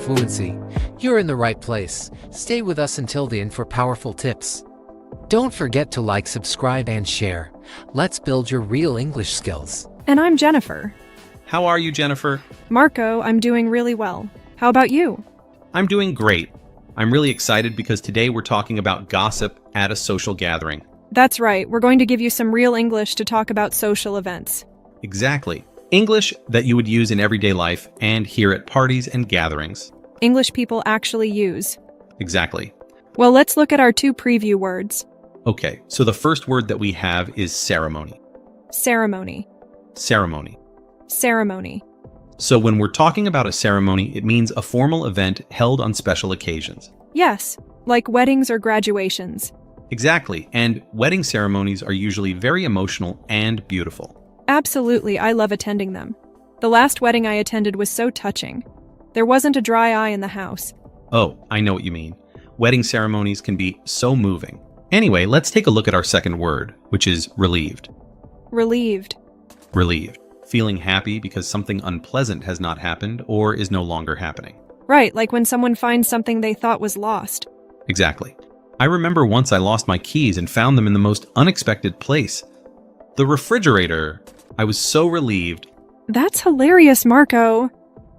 fluency, you're in the right place. Stay with us until the end for powerful tips. Don't forget to like, subscribe, and share. Let's build your real English skills. And I'm Jennifer. How are you, Jennifer? Marco, I'm doing really well. How about you? I'm doing great. I'm really excited because today we're talking about gossip at a social gathering. That's right, we're going to give you some real English to talk about social events. Exactly. English that you would use in everyday life and here at parties and gatherings. English people actually use. Exactly. Well, let's look at our 2 preview words. Okay, so the first word that we have is ceremony. Ceremony. Ceremony. Ceremony. So when we're talking about a ceremony, it means a formal event held on special occasions. Yes, like weddings or graduations. Exactly, and wedding ceremonies are usually very emotional and beautiful. Absolutely, I love attending them. The last wedding I attended was so touching. There wasn't a dry eye in the house. Oh, I know what you mean. Wedding ceremonies can be so moving. Anyway, let's take a look at our second word, which is relieved. Relieved. Relieved. Feeling happy because something unpleasant has not happened or is no longer happening. Right, like when someone finds something they thought was lost. Exactly. I remember once I lost my keys and found them in the most unexpected place. The refrigerator. I was so relieved. That's hilarious, Marco.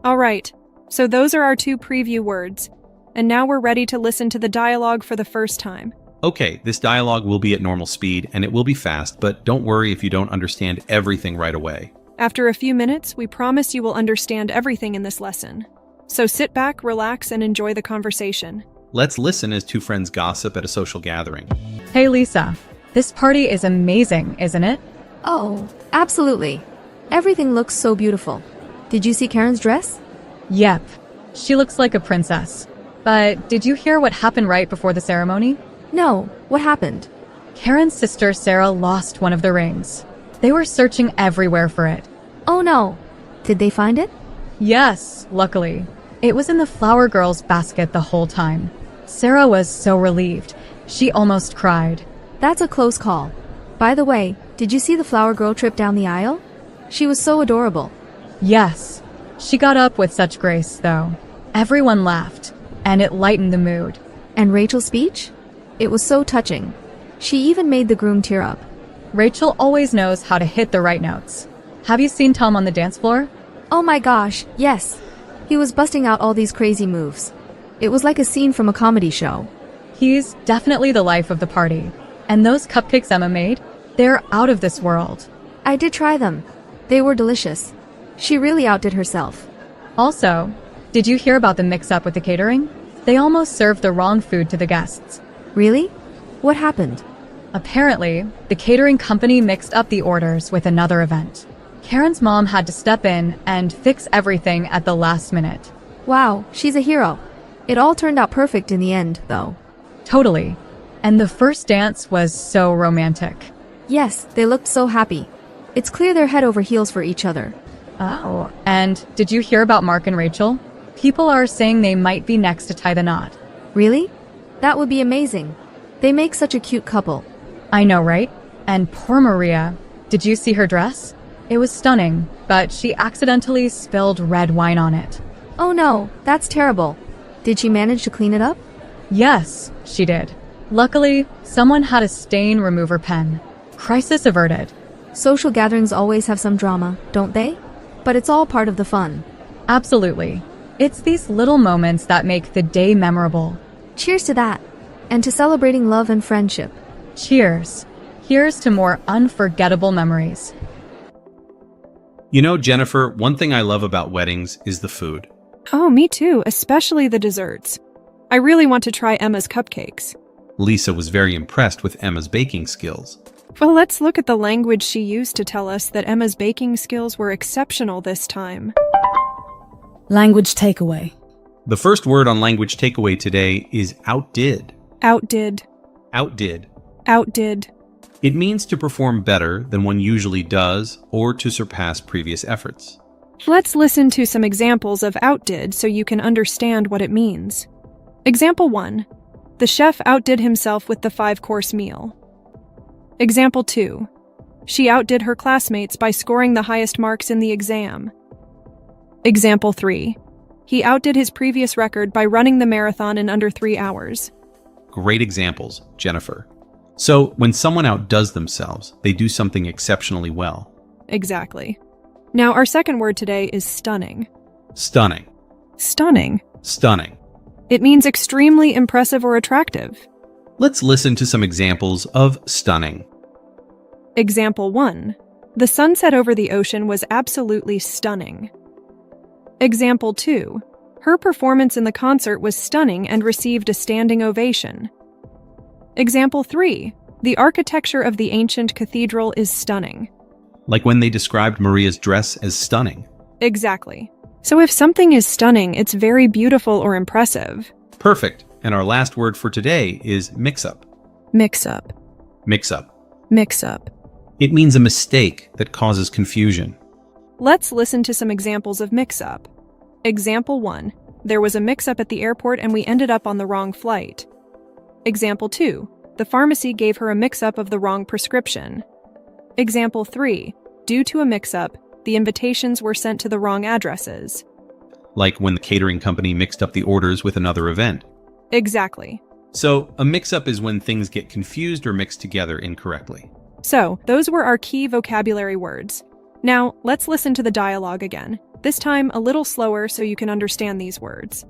All right, so those are our 2 preview words. And now we're ready to listen to the dialogue for the first time. Okay, this dialogue will be at normal speed and it will be fast, but don't worry if you don't understand everything right away. After a few minutes, we promise you will understand everything in this lesson. So sit back, relax, and enjoy the conversation. Let's listen as 2 friends gossip at a social gathering. Hey Lisa, this party is amazing, isn't it? Oh, absolutely. Everything looks so beautiful. Did you see Karen's dress? Yep, she looks like a princess. But did you hear what happened right before the ceremony? No, what happened? Karen's sister Sarah lost one of the rings. They were searching everywhere for it. Oh no. Did they find it? Yes, luckily. It was in the flower girl's basket the whole time. Sarah was so relieved. She almost cried. That's a close call. By the way, did you see the flower girl trip down the aisle? She was so adorable. Yes, she got up with such grace, though. Everyone laughed, and it lightened the mood. And Rachel's speech? It was so touching. She even made the groom tear up. Rachel always knows how to hit the right notes. Have you seen Tom on the dance floor? Oh my gosh, yes. He was busting out all these crazy moves. It was like a scene from a comedy show. He's definitely the life of the party. And those cupcakes Emma made, they're out of this world. I did try them. They were delicious. She really outdid herself. Also, did you hear about the mix-up with the catering? They almost served the wrong food to the guests. Really? What happened? Apparently, the catering company mixed up the orders with another event. Karen's mom had to step in and fix everything at the last minute. Wow, she's a hero. It all turned out perfect in the end, though. Totally. And the first dance was so romantic. Yes, they looked so happy. It's clear they're head over heels for each other. Oh, and did you hear about Mark and Rachel? People are saying they might be next to tie the knot. Really? That would be amazing. They make such a cute couple. I know, right? And poor Maria. Did you see her dress? It was stunning, but she accidentally spilled red wine on it. Oh no, that's terrible. Did she manage to clean it up? Yes, she did. Luckily, someone had a stain remover pen. Crisis averted. Social gatherings always have some drama, don't they? But it's all part of the fun. Absolutely. It's these little moments that make the day memorable. Cheers to that. And to celebrating love and friendship. Cheers. Here's to more unforgettable memories. You know, Jennifer, one thing I love about weddings is the food. Oh, me too, especially the desserts. I really want to try Emma's cupcakes. Lisa was very impressed with Emma's baking skills. Well, let's look at the language she used to tell us that Emma's baking skills were exceptional this time. Language takeaway. The first word on language takeaway today is outdid. Outdid. Outdid. Outdid. It means to perform better than one usually does or to surpass previous efforts. Let's listen to some examples of outdid so you can understand what it means. Example 1. The chef outdid himself with the 5-course meal. Example 2. She outdid her classmates by scoring the highest marks in the exam. Example 3. He outdid his previous record by running the marathon in under 3 hours. Great examples, Jennifer. So, when someone outdoes themselves, they do something exceptionally well. Exactly. Now, our second word today is stunning. Stunning. Stunning. Stunning. It means extremely impressive or attractive. Let's listen to some examples of stunning. Example 1. The sunset over the ocean was absolutely stunning. Example 2. Her performance in the concert was stunning and received a standing ovation. Example 3. The architecture of the ancient cathedral is stunning. Like when they described Maria's dress as stunning. Exactly. So if something is stunning, it's very beautiful or impressive. Perfect. And our last word for today is mix-up. Mix-up. Mix-up. Mix-up. It means a mistake that causes confusion. Let's listen to some examples of mix-up. Example 1. There was a mix-up at the airport and we ended up on the wrong flight. Example 2. The pharmacy gave her a mix-up of the wrong prescription. Example 3. Due to a mix-up, the invitations were sent to the wrong addresses. Like when the catering company mixed up the orders with another event. Exactly. So, a mix-up is when things get confused or mixed together incorrectly. So, those were our key vocabulary words. Now, let's listen to the dialogue again, this time a little slower so you can understand these words.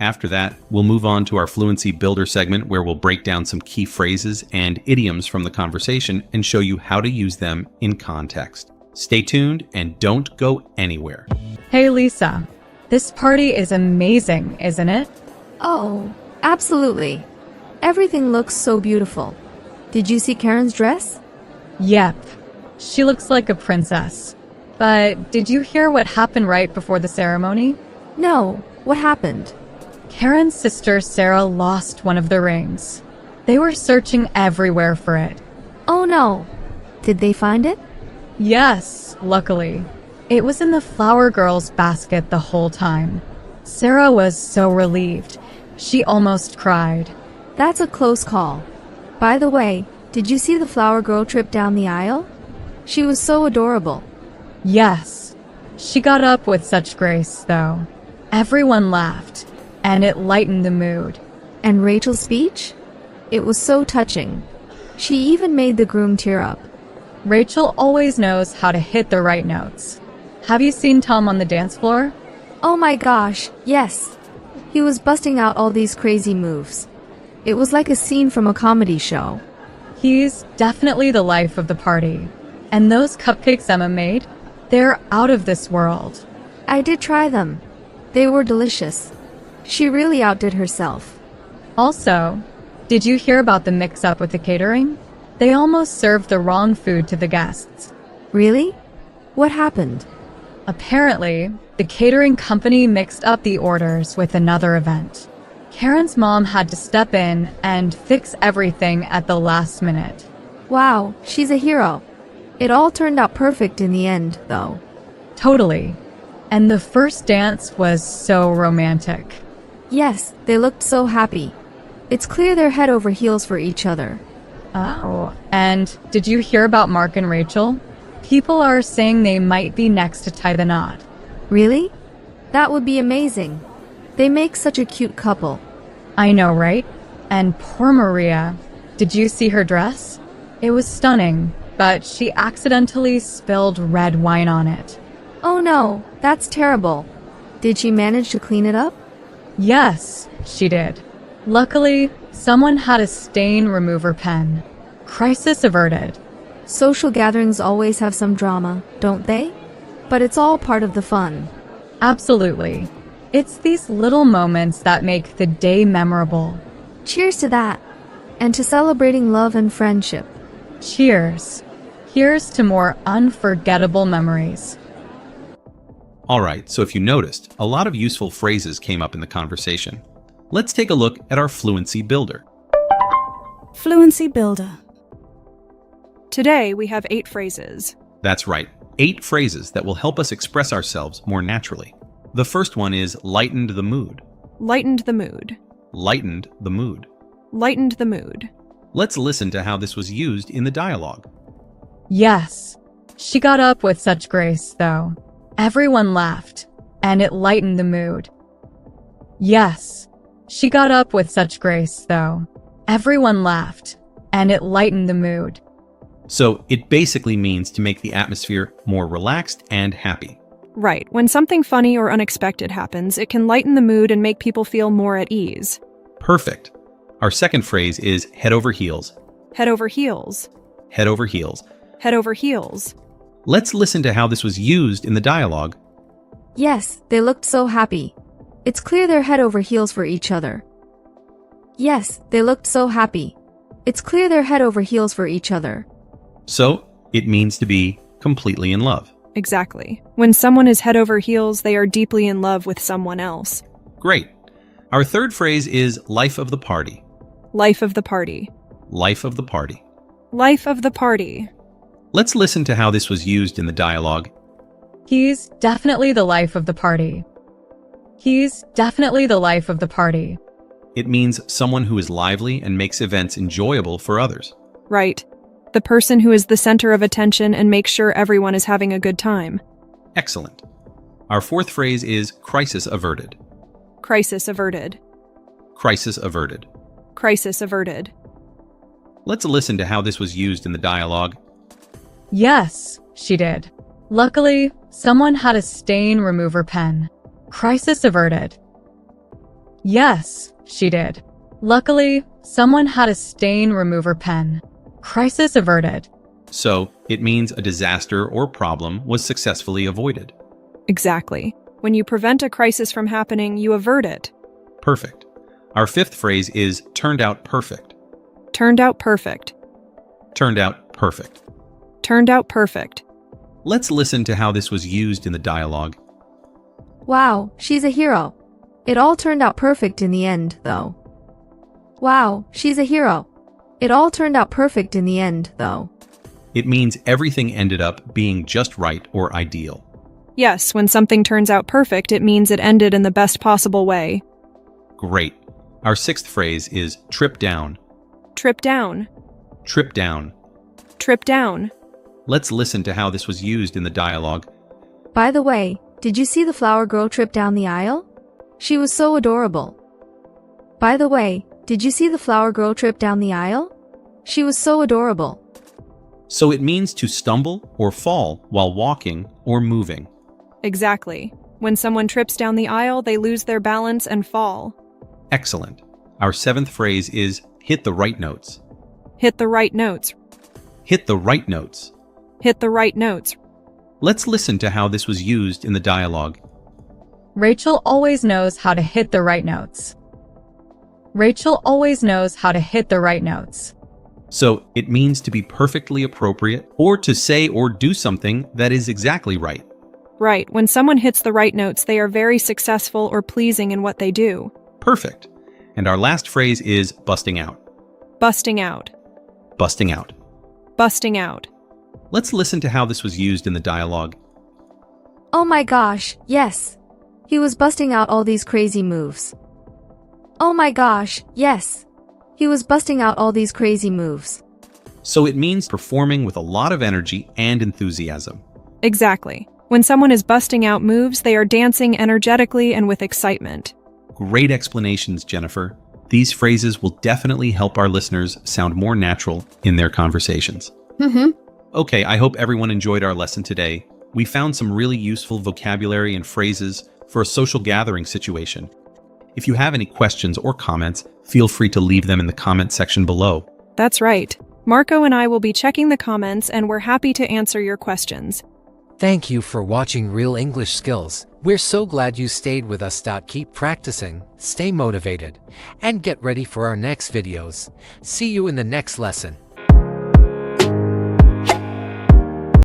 After that, we'll move on to our Fluency Builder segment where we'll break down some key phrases and idioms from the conversation and show you how to use them in context. Stay tuned and don't go anywhere. Hey Lisa, this party is amazing, isn't it? Oh, absolutely. Everything looks so beautiful. Did you see Karen's dress? Yep, she looks like a princess. But did you hear what happened right before the ceremony? No, what happened? Karen's sister Sarah lost one of the rings. They were searching everywhere for it. Oh no. Did they find it? Yes, luckily. It was in the flower girl's basket the whole time. Sarah was so relieved. She almost cried. That's a close call. By the way, did you see the flower girl trip down the aisle? She was so adorable. Yes. She got up with such grace, though. Everyone laughed, and it lightened the mood. And Rachel's speech? It was so touching. She even made the groom tear up. Rachel always knows how to hit the right notes. Have you seen Tom on the dance floor? Oh my gosh, yes. He was busting out all these crazy moves. It was like a scene from a comedy show. He's definitely the life of the party. And those cupcakes Emma made, they're out of this world. I did try them. They were delicious. She really outdid herself. Also, did you hear about the mix-up with the catering? They almost served the wrong food to the guests. Really? What happened? Apparently, the catering company mixed up the orders with another event. Karen's mom had to step in and fix everything at the last minute. Wow, she's a hero. It all turned out perfect in the end, though. Totally. And the first dance was so romantic. Yes, they looked so happy. It's clear they're head over heels for each other. Oh, and did you hear about Mark and Rachel? People are saying they might be next to tie the knot. Really? That would be amazing. They make such a cute couple. I know, right? And poor Maria. Did you see her dress? It was stunning, but she accidentally spilled red wine on it. Oh no, that's terrible. Did she manage to clean it up? Yes, she did. Luckily, someone had a stain remover pen. Crisis averted. Social gatherings always have some drama, don't they? But it's all part of the fun. Absolutely. It's these little moments that make the day memorable. Cheers to that. And to celebrating love and friendship. Cheers. Here's to more unforgettable memories. Alright, so if you noticed, a lot of useful phrases came up in the conversation. Let's take a look at our Fluency Builder. Fluency Builder. Today, we have 8 phrases. That's right, 8 phrases that will help us express ourselves more naturally. The first one is lightened the mood. Lightened the mood. Lightened the mood. Lightened the mood. Let's listen to how this was used in the dialogue. Yes. She got up with such grace, though. Everyone laughed, and it lightened the mood. Yes. She got up with such grace, though. Everyone laughed, and it lightened the mood. So it basically means to make the atmosphere more relaxed and happy. Right. When something funny or unexpected happens, it can lighten the mood and make people feel more at ease. Perfect. Our second phrase is head over heels. Head over heels. Head over heels. Head over heels. Let's listen to how this was used in the dialogue. Yes, they looked so happy. It's clear they're head over heels for each other. Yes, they looked so happy. It's clear they're head over heels for each other. So it means to be completely in love. Exactly. When someone is head over heels, they are deeply in love with someone else. Great. Our third phrase is life of the party. Life of the party. Life of the party. Life of the party. Let's listen to how this was used in the dialogue. He's definitely the life of the party. He's definitely the life of the party. It means someone who is lively and makes events enjoyable for others. Right. The person who is the center of attention and makes sure everyone is having a good time. Excellent. Our fourth phrase is crisis averted. Crisis averted. Crisis averted. Crisis averted. Let's listen to how this was used in the dialogue. Yes, she did. Luckily, someone had a stain remover pen. Crisis averted. Yes, she did. Luckily, someone had a stain remover pen. Crisis averted. So it means a disaster or problem was successfully avoided. Exactly. When you prevent a crisis from happening, you avert it. Perfect. Our fifth phrase is turned out perfect. Turned out perfect. Turned out perfect. Turned out perfect. Let's listen to how this was used in the dialogue. Wow, she's a hero. It all turned out perfect in the end, though. Wow, she's a hero. It all turned out perfect in the end, though. It means everything ended up being just right or ideal. Yes, when something turns out perfect, it means it ended in the best possible way. Great. Our sixth phrase is trip down. Trip down. Trip down. Trip down. Let's listen to how this was used in the dialogue. By the way, did you see the flower girl trip down the aisle? She was so adorable. By the way, did you see the flower girl trip down the aisle? She was so adorable. So it means to stumble or fall while walking or moving. Exactly. When someone trips down the aisle, they lose their balance and fall. Excellent. Our seventh phrase is hit the right notes. Hit the right notes. Hit the right notes. Hit the right notes. Let's listen to how this was used in the dialogue. Rachel always knows how to hit the right notes. Rachel always knows how to hit the right notes. So it means to be perfectly appropriate or to say or do something that is exactly right. Right. When someone hits the right notes, they are very successful or pleasing in what they do. Perfect. And our last phrase is busting out. Busting out. Busting out. Busting out. Let's listen to how this was used in the dialogue. Oh my gosh, yes. He was busting out all these crazy moves. Oh my gosh, yes. He was busting out all these crazy moves. So it means performing with a lot of energy and enthusiasm. Exactly. When someone is busting out moves, they are dancing energetically and with excitement. Great explanations, Jennifer. These phrases will definitely help our listeners sound more natural in their conversations. Okay, I hope everyone enjoyed our lesson today. We found some really useful vocabulary and phrases for a social gathering situation. If you have any questions or comments, feel free to leave them in the comment section below. That's right. Marco and I will be checking the comments, and we're happy to answer your questions. Thank you for watching Real English Skills. We're so glad you stayed with us. Keep practicing, stay motivated, and get ready for our next videos. See you in the next lesson.